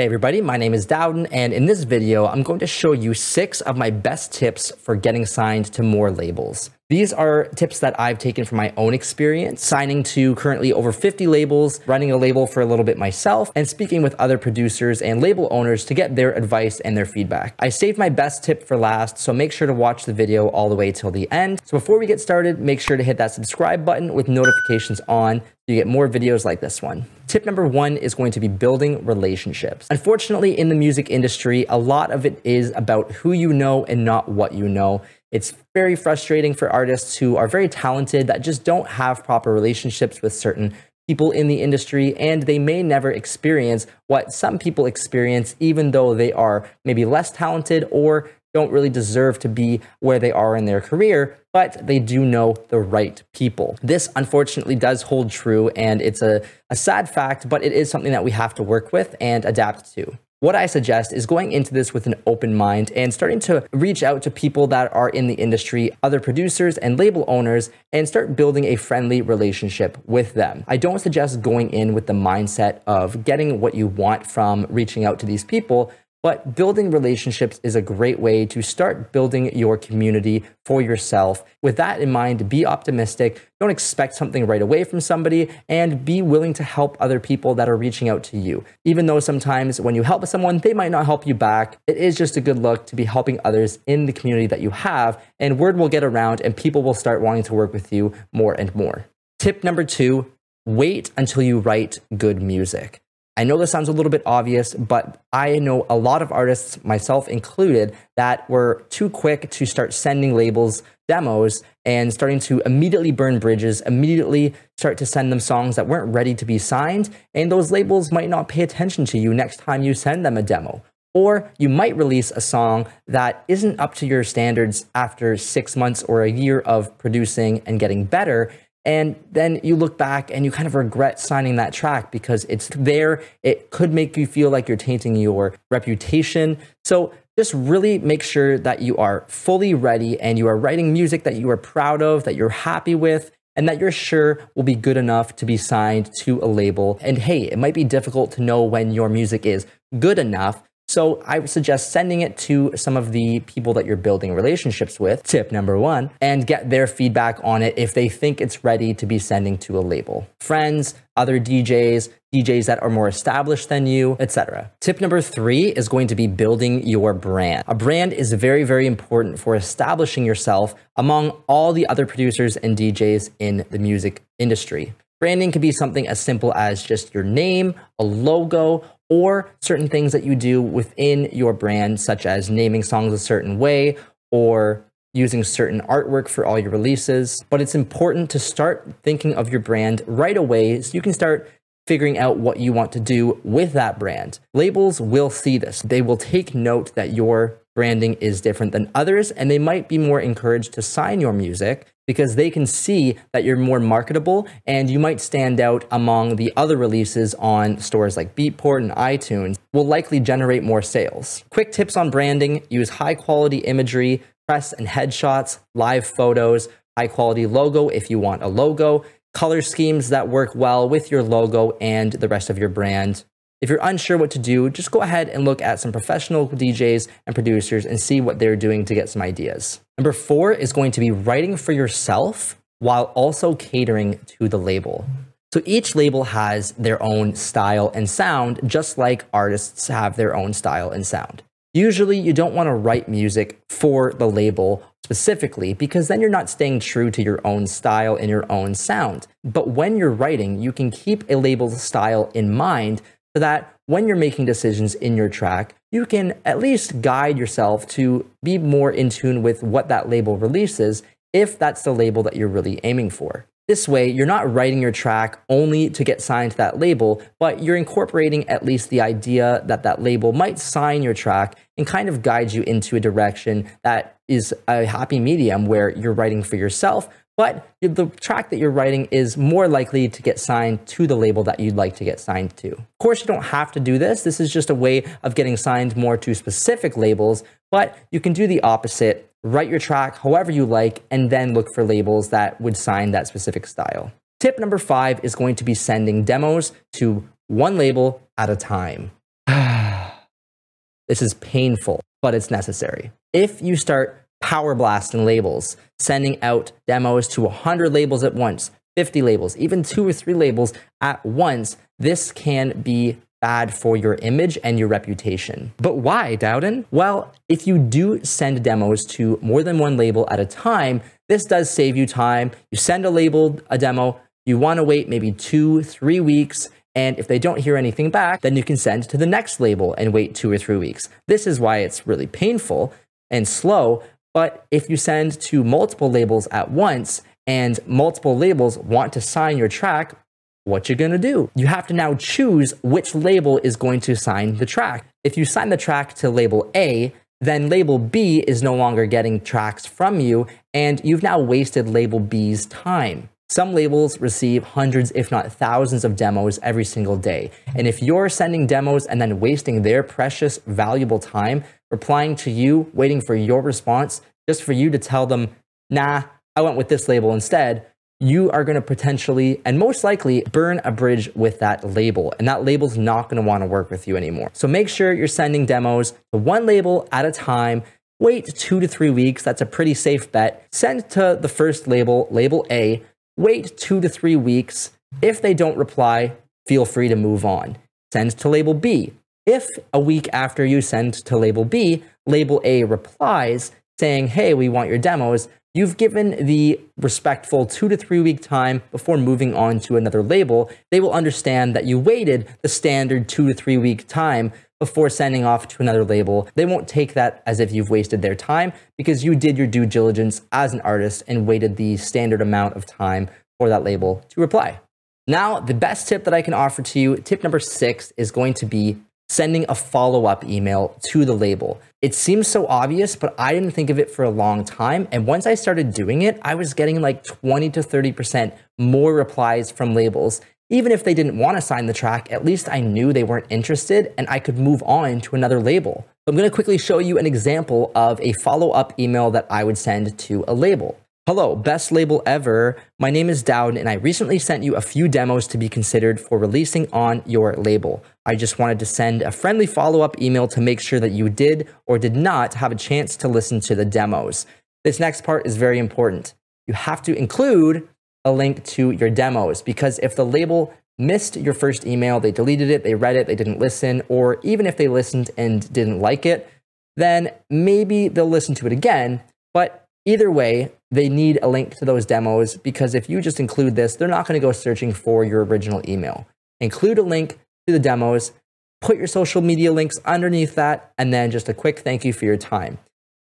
Hey everybody, my name is Dowden, and in this video, I'm going to show you 6 of my best tips for getting signed to more labels. These are tips that I've taken from my own experience, signing to currently over 50 labels, running a label for a little bit myself, and speaking with other producers and label owners to get their advice and their feedback. I saved my best tip for last, so make sure to watch the video all the way till the end. So before we get started, make sure to hit that subscribe button with notifications on so you get more videos like this one. Tip number 1 is going to be building relationships. Unfortunately, in the music industry, a lot of it is about who you know and not what you know. It's very frustrating for artists who are very talented that just don't have proper relationships with certain people in the industry, and they may never experience what some people experience, even though they are maybe less talented or don't really deserve to be where they are in their career, but they do know the right people. This unfortunately does hold true, and it's a sad fact, but it is something that we have to work with and adapt to. What I suggest is going into this with an open mind and starting to reach out to people that are in the industry, other producers and label owners, and start building a friendly relationship with them. I don't suggest going in with the mindset of getting what you want from reaching out to these people, but building relationships is a great way to start building your community for yourself. With that in mind, be optimistic, don't expect something right away from somebody, and be willing to help other people that are reaching out to you. Even though sometimes when you help someone, they might not help you back, it is just a good look to be helping others in the community that you have, and word will get around and people will start wanting to work with you more and more. Tip number 2, wait until you write good music. I know this sounds a little bit obvious, but I know a lot of artists, myself included, that were too quick to start sending labels demos and starting to immediately burn bridges, immediately start to send them songs that weren't ready to be signed, and those labels might not pay attention to you next time you send them a demo. Or you might release a song that isn't up to your standards after 6 months or a year of producing and getting better, and then you look back and you kind of regret signing that track because it's there. It could make you feel like you're tainting your reputation. So just really make sure that you are fully ready and you are writing music that you are proud of, that you're happy with, and that you're sure will be good enough to be signed to a label. And hey, it might be difficult to know when your music is good enough. So I would suggest sending it to some of the people that you're building relationships with, tip number 1, and get their feedback on it if they think it's ready to be sending to a label. Friends, other DJs that are more established than you, etc. Tip number 3 is going to be building your brand. A brand is very, very important for establishing yourself among all the other producers and DJs in the music industry. Branding can be something as simple as just your name, a logo, or certain things that you do within your brand, such as naming songs a certain way or using certain artwork for all your releases. But it's important to start thinking of your brand right away so you can start figuring out what you want to do with that brand. Labels will see this. They will take note that your branding is different than others, and they might be more encouraged to sign your music because they can see that you're more marketable and you might stand out among the other releases on stores like Beatport and iTunes, will likely generate more sales. Quick tips on branding: use high quality imagery, press and headshots, live photos, high quality logo if you want a logo, color schemes that work well with your logo and the rest of your brand. If you're unsure what to do, just go ahead and look at some professional DJs and producers and see what they're doing to get some ideas. Number 4 is going to be writing for yourself while also catering to the label. So each label has their own style and sound, just like artists have their own style and sound. Usually you don't want to write music for the label specifically because then you're not staying true to your own style and your own sound. But when you're writing, you can keep a label's style in mind so that when you're making decisions in your track, you can at least guide yourself to be more in tune with what that label releases if that's the label that you're really aiming for. This way, you're not writing your track only to get signed to that label, but you're incorporating at least the idea that that label might sign your track and kind of guide you into a direction that is a happy medium where you're writing for yourself, but the track that you're writing is more likely to get signed to the label that you'd like to get signed to. Of course, you don't have to do this. This is just a way of getting signed more to specific labels, but you can do the opposite. Write your track however you like, and then look for labels that would sign that specific style. Tip number 5 is going to be sending demos to one label at a time. This is painful, but it's necessary. If you start power blasting labels, sending out demos to 100 labels at once, 50 labels, even 2 or 3 labels at once, this can be bad for your image and your reputation. But why, Dowden? Well, if you do send demos to more than one label at a time, this does save you time. You send a demo, you want to wait maybe 2-3 weeks, and if they don't hear anything back, then you can send to the next label and wait 2 or 3 weeks. This is why it's really painful and slow, but if you send to multiple labels at once and multiple labels want to sign your track, what you gonna do? You have to now choose which label is going to sign the track. If you sign the track to label A, then label B is no longer getting tracks from you, and you've now wasted label B's time. Some labels receive hundreds, if not thousands of demos every single day. And if you're sending demos and then wasting their precious, valuable time, replying to you, waiting for your response, just for you to tell them, nah, I went with this label instead, you are going to potentially and most likely burn a bridge with that label, and that label's not going to want to work with you anymore. So make sure you're sending demos to one label at a time. Wait 2 to 3 weeks. That's a pretty safe bet. Send to the first label, label A. Wait 2 to 3 weeks. If they don't reply, feel free to move on. Send to label B. If a week after you send to label B, label A replies saying, hey, we want your demos, you've given the respectful 2 to 3 week time before moving on to another label. They will understand that you waited the standard 2 to 3 week time before sending off to another label. They won't take that as if you've wasted their time because you did your due diligence as an artist and waited the standard amount of time for that label to reply. Now, the best tip that I can offer to you, tip number 6, is going to be sending a follow-up email to the label. It seems so obvious, but I didn't think of it for a long time. And once I started doing it, I was getting like 20 to 30% more replies from labels. Even if they didn't want to sign the track, at least I knew they weren't interested and I could move on to another label. So I'm going to quickly show you an example of a follow-up email that I would send to a label. Hello, best label ever. My name is Dowden, and I recently sent you a few demos to be considered for releasing on your label. I just wanted to send a friendly follow-up email to make sure that you did or did not have a chance to listen to the demos. This next part is very important. You have to include a link to your demos, because if the label missed your first email, they deleted it, they read it, they didn't listen, or even if they listened and didn't like it, then maybe they'll listen to it again. But either way, they need a link to those demos, because if you just include this, they're not going to go searching for your original email. Include a link to the demos, put your social media links underneath that, and then just a quick thank you for your time.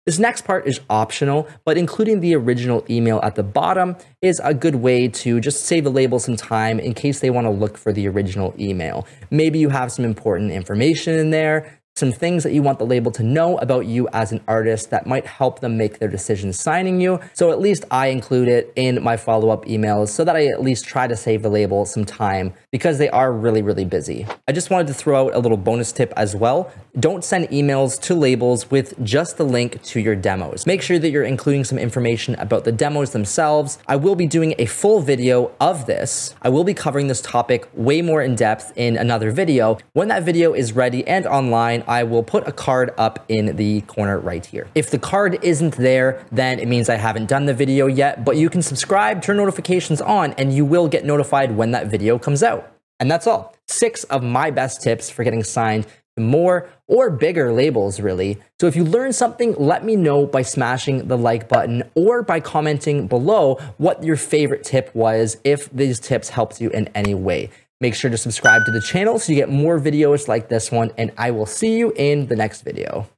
This next part is optional, but including the original email at the bottom is a good way to just save the label some time in case they want to look for the original email. Maybe you have some important information in there, some things that you want the label to know about you as an artist that might help them make their decision signing you. So at least I include it in my follow-up emails so that I at least try to save the label some time because they are really, really busy. I just wanted to throw out a little bonus tip as well. Don't send emails to labels with just the link to your demos. Make sure that you're including some information about the demos themselves. I will be doing a full video of this. I will be covering this topic way more in depth in another video. When that video is ready and online, I will put a card up in the corner right here. If the card isn't there, then it means I haven't done the video yet, but you can subscribe, turn notifications on, and you will get notified when that video comes out. And that's all. 6 of my best tips for getting signed to more or bigger labels, really. So if you learned something, let me know by smashing the like button or by commenting below what your favorite tip was if these tips helped you in any way. Make sure to subscribe to the channel so you get more videos like this one, and I will see you in the next video.